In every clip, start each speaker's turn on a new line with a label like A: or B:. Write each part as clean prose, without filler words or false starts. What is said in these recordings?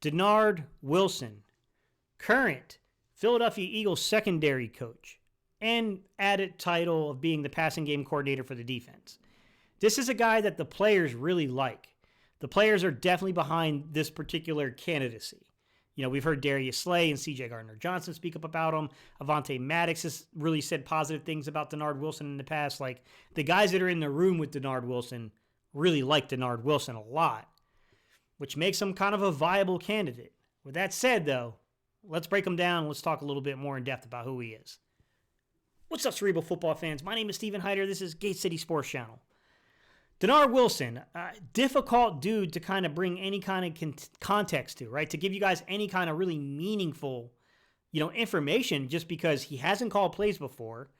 A: Denard Wilson, current Philadelphia Eagles secondary coach, and added title of being the passing game coordinator for the defense. This is a guy that the players really like. The players are definitely behind this particular candidacy. You know, we've heard Darius Slay and CJ Gardner-Johnson speak up about him. Avante Maddox has really said positive things about Dennard Wilson in the past. Like, the guys that are in the room with Dennard Wilson really like Dennard Wilson a lot, which makes him kind of a viable candidate. With that said, though, let's break him down. Let's talk a little bit more in depth about who he is. What's up, Cerebral Football fans? My name is Steven Hyder. This is Gate City Sports Channel. Dennard Wilson, difficult dude to kind of bring any kind of context to, right? To give you guys any kind of really meaningful, information, just because he hasn't called plays before.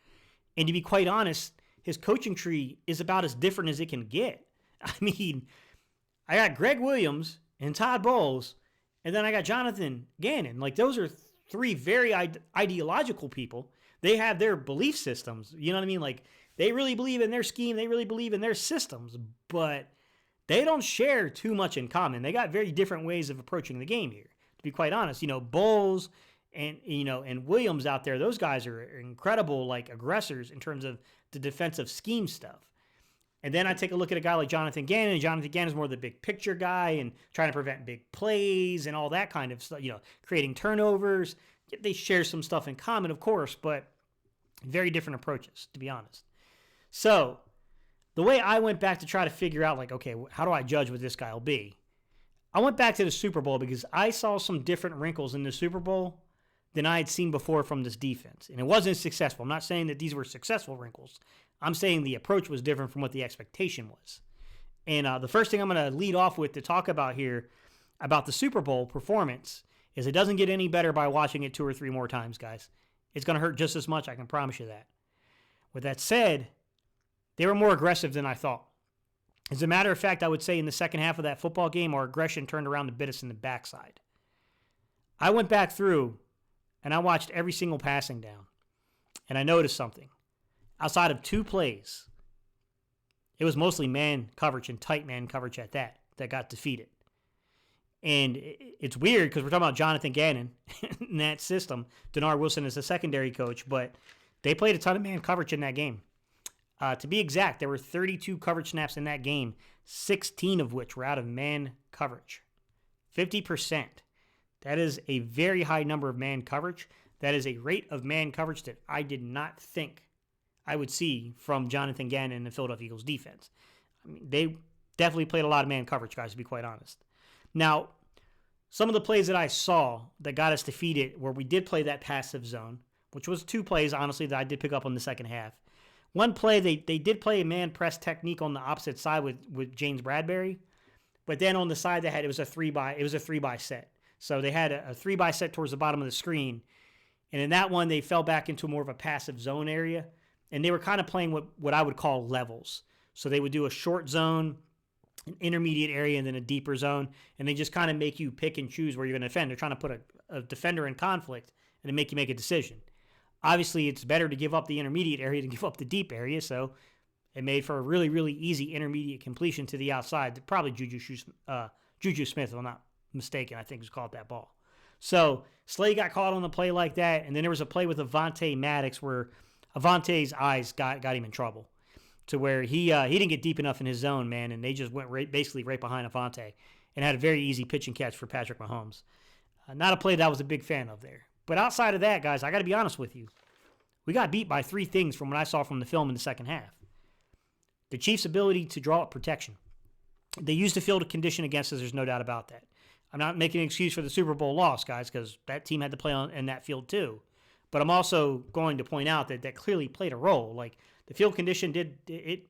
A: And to be quite honest, his coaching tree is about as different as it can get. I mean, I got Greg Williams and Todd Bowles, and then I got Jonathan Gannon. Like, those are three very ideological people. They have their belief systems. You know what I mean? Like, they really believe in their scheme. They really believe in their systems, but they don't share too much in common. They got very different ways of approaching the game here. To be quite honest, Bowles and Williams out there, those guys are incredible, like, aggressors in terms of the defensive scheme stuff. And then I take a look at a guy like Jonathan Gannon, and Jonathan Gannon is more the big picture guy and trying to prevent big plays and all that kind of stuff, creating turnovers. They share some stuff in common, of course, but very different approaches, to be honest. So the way I went back to try to figure out, like, okay, how do I judge what this guy will be? I went back to the Super Bowl because I saw some different wrinkles in the Super Bowl than I had seen before from this defense. And it wasn't successful. I'm not saying that these were successful wrinkles. I'm saying the approach was different from what the expectation was. And the first thing I'm going to lead off with to talk about here about the Super Bowl performance is it doesn't get any better by watching it 2 or 3 more times, guys. It's going to hurt just as much, I can promise you that. With that said, they were more aggressive than I thought. As a matter of fact, I would say in the second half of that football game, our aggression turned around to bit us in the backside. I went back through and I watched every single passing down, and I noticed something. Outside of 2 plays, it was mostly man coverage and tight man coverage at that got defeated. And it's weird because we're talking about Jonathan Gannon in that system. Dennard Wilson is the secondary coach, but they played a ton of man coverage in that game. To be exact, there were 32 coverage snaps in that game, 16 of which were out of man coverage. 50%. That is a very high number of man coverage. That is a rate of man coverage that I did not think I would see from Jonathan Gannon and the Philadelphia Eagles defense. I mean, they definitely played a lot of man coverage, guys, to be quite honest. Now, some of the plays that I saw that got us defeated where we did play that passive zone, which was 2 plays, honestly, that I did pick up on the second half. One play, they did play a man press technique on the opposite side with James Bradbury, but then on the side it was a 3-by set. So they had a 3-by set towards the bottom of the screen, and in that one they fell back into more of a passive zone area, and they were kind of playing what I would call levels. So they would do a short zone, an intermediate area, and then a deeper zone, and they just kind of make you pick and choose where you're going to defend. They're trying to put a defender in conflict and to make you make a decision. Obviously, it's better to give up the intermediate area than give up the deep area, so it made for a really, really easy intermediate completion to the outside. Probably Juju Smith, if I'm not mistaken, I think was caught that ball. So Slay got caught on the play like that, and then there was a play with Avante Maddox where Avante's eyes got him in trouble to where he didn't get deep enough in his zone, man, and they just went basically right behind Avante and had a very easy pitch and catch for Patrick Mahomes. Not a play that I was a big fan of there. But outside of that, guys, I got to be honest with you. We got beat by 3 things from what I saw from the film in the second half. The Chiefs' ability to draw up protection. They used the field of condition against us, there's no doubt about that. I'm not making an excuse for the Super Bowl loss, guys, because that team had to play in that field too. But I'm also going to point out that clearly played a role. Like, the field condition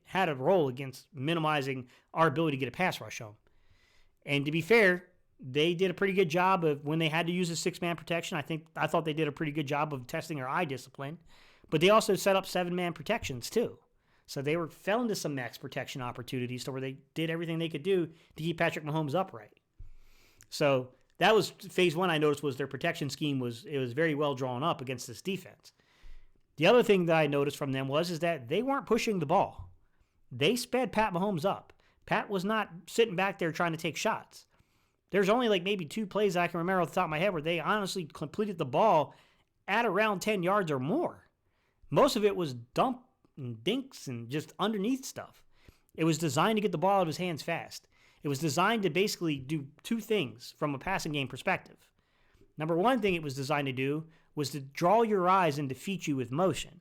A: had a role against minimizing our ability to get a pass rush home. And to be fair, they did a pretty good job of when they had to use a 6-man protection. I thought they did a pretty good job of testing our eye discipline, but they also set up 7-man protections too. So they fell into some max protection opportunities to where they did everything they could do to keep Patrick Mahomes upright. So that was phase 1. I noticed was their protection scheme was very well drawn up against this defense. The other thing that I noticed from them is that they weren't pushing the ball. They sped Pat Mahomes up. Pat was not sitting back there trying to take shots. There's only like maybe 2 plays I can remember off the top of my head where they honestly completed the ball at around 10 yards or more. Most of it was dump and dinks and just underneath stuff. It was designed to get the ball out of his hands fast. It was designed to basically do 2 things from a passing game perspective. Number one thing it was designed to do was to draw your eyes and defeat you with motion.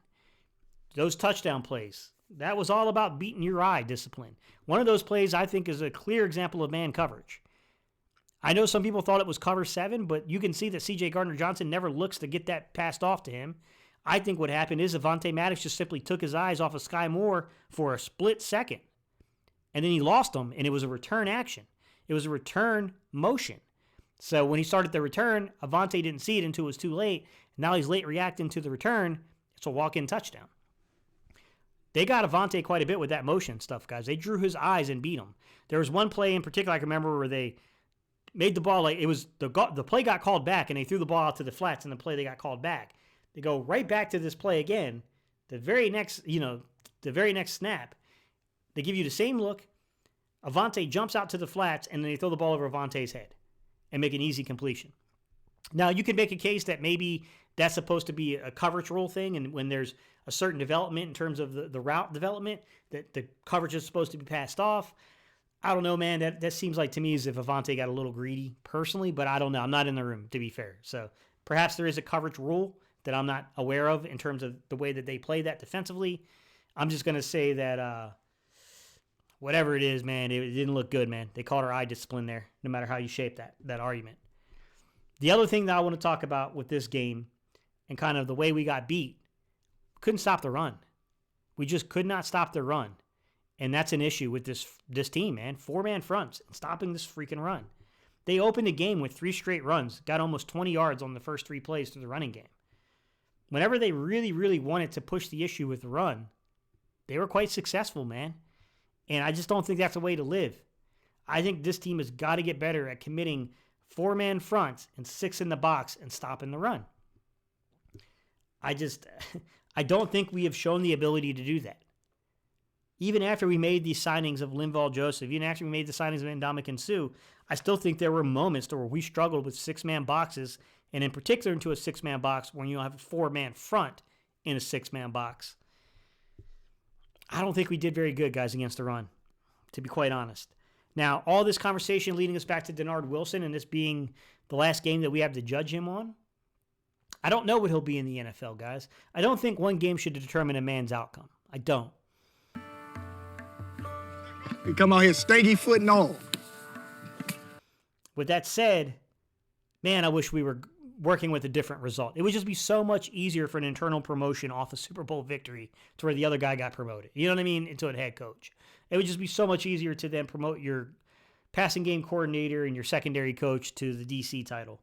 A: Those touchdown plays, that was all about beating your eye discipline. One of those plays I think is a clear example of man coverage. I know some people thought it was cover 7, but you can see that CJ Gardner-Johnson never looks to get that passed off to him. I think what happened is Avante Maddox just simply took his eyes off of Sky Moore for a split second. And then he lost them, and it was a return action. It was a return motion. So when he started the return, Avante didn't see it until it was too late. Now he's late reacting to the return. It's a walk-in touchdown. They got Avante quite a bit with that motion stuff, guys. They drew his eyes and beat him. There was one play in particular I can remember where they made the ball like it was the play got called back, and they threw the ball out to the flats, and the play they got called back. They go right back to this play again. The very next snap, they give you the same look. Avante jumps out to the flats, and then they throw the ball over Avante's head and make an easy completion. Now, you could make a case that maybe that's supposed to be a coverage rule thing, and when there's a certain development in terms of the route development, that the coverage is supposed to be passed off. I don't know, man. That seems like to me as if Avante got a little greedy personally, but I don't know. I'm not in the room, to be fair. So perhaps there is a coverage rule that I'm not aware of in terms of the way that they play that defensively. I'm just going to say that whatever it is, man, it didn't look good, man. They called our eye discipline there, no matter how you shape that argument. The other thing that I want to talk about with this game and kind of the way we got beat, couldn't stop the run. We just could not stop the run. And that's an issue with this team, man. 4-man fronts and stopping this freaking run. They opened the game with 3 straight runs, got almost 20 yards on the first 3 plays through the running game. Whenever they really, really wanted to push the issue with the run, they were quite successful, man. And I just don't think that's a way to live. I think this team has got to get better at committing 4-man fronts and 6 in the box and stopping the run. I don't think we have shown the ability to do that. Even after we made these signings of Linval Joseph, even after we made the signings of Ndamukong Suh, I still think there were moments where we struggled with 6-man boxes, and in particular into a 6-man box when you have a 4-man front in a 6-man box. I don't think we did very good, guys, against the run, to be quite honest. Now, all this conversation leading us back to Dennard Wilson and this being the last game that we have to judge him on, I don't know what he'll be in the NFL, guys. I don't think one game should determine a man's outcome. I don't.
B: He come out here stanky foot and all.
A: With that said, man, I wish we were working with a different result. It would just be so much easier for an internal promotion off a Super Bowl victory to where the other guy got promoted. You know what I mean? Into a head coach. It would just be so much easier to then promote your passing game coordinator and your secondary coach to the DC title.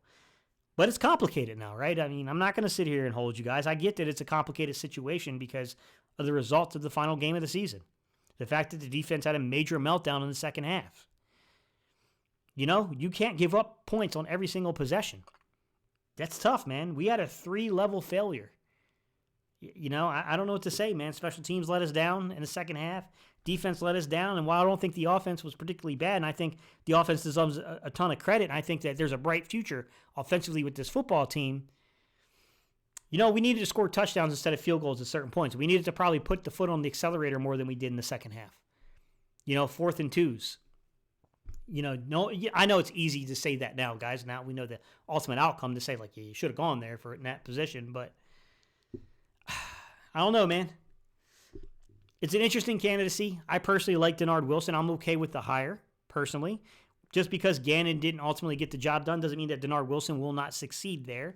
A: But it's complicated now, right? I mean, I'm not going to sit here and hold you guys. I get that it's a complicated situation because of the results of the final game of the season. The fact that the defense had a major meltdown in the second half. You know, you can't give up points on every single possession. That's tough, man. We had a 3-level failure. You know, I don't know what to say, man. Special teams let us down in the second half. Defense let us down. And while I don't think the offense was particularly bad, and I think the offense deserves a ton of credit, and I think that there's a bright future offensively with this football team, you know, we needed to score touchdowns instead of field goals at certain points. We needed to probably put the foot on the accelerator more than we did in the second half. You know, 4th and 2s. You know, no, I know it's easy to say that now, guys. Now we know the ultimate outcome to say, like, yeah, you should have gone there in that position. But I don't know, man. It's an interesting candidacy. I personally like Denard Wilson. I'm okay with the hire, personally. Just because Gannon didn't ultimately get the job done doesn't mean that Denard Wilson will not succeed there.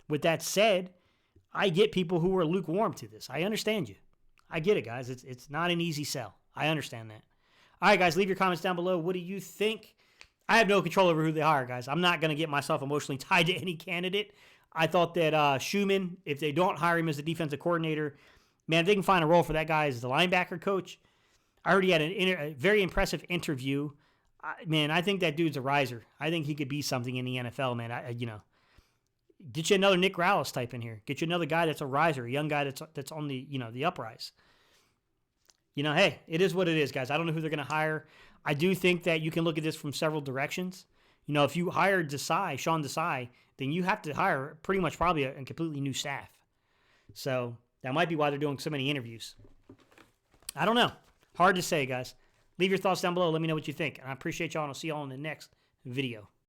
A: With that said, I get people who are lukewarm to this. I understand you. I get it, guys. It's not an easy sell. I understand that. All right, guys, leave your comments down below. What do you think? I have no control over who they hire, guys. I'm not going to get myself emotionally tied to any candidate. I thought that Schumann, if they don't hire him as the defensive coordinator, man, if they can find a role for that guy as the linebacker coach. I already had a very impressive interview. Man, I think that dude's a riser. I think he could be something in the NFL, man. Get you another Nick Rallis type in here. Get you another guy that's a riser, a young guy that's on the, the uprise. Hey, it is what it is, guys. I don't know who they're going to hire. I do think that you can look at this from several directions. If you hire Sean Desai, then you have to hire pretty much probably a completely new staff. So that might be why they're doing so many interviews. I don't know. Hard to say, guys. Leave your thoughts down below. Let me know what you think. And I appreciate y'all, and I'll see y'all in the next video.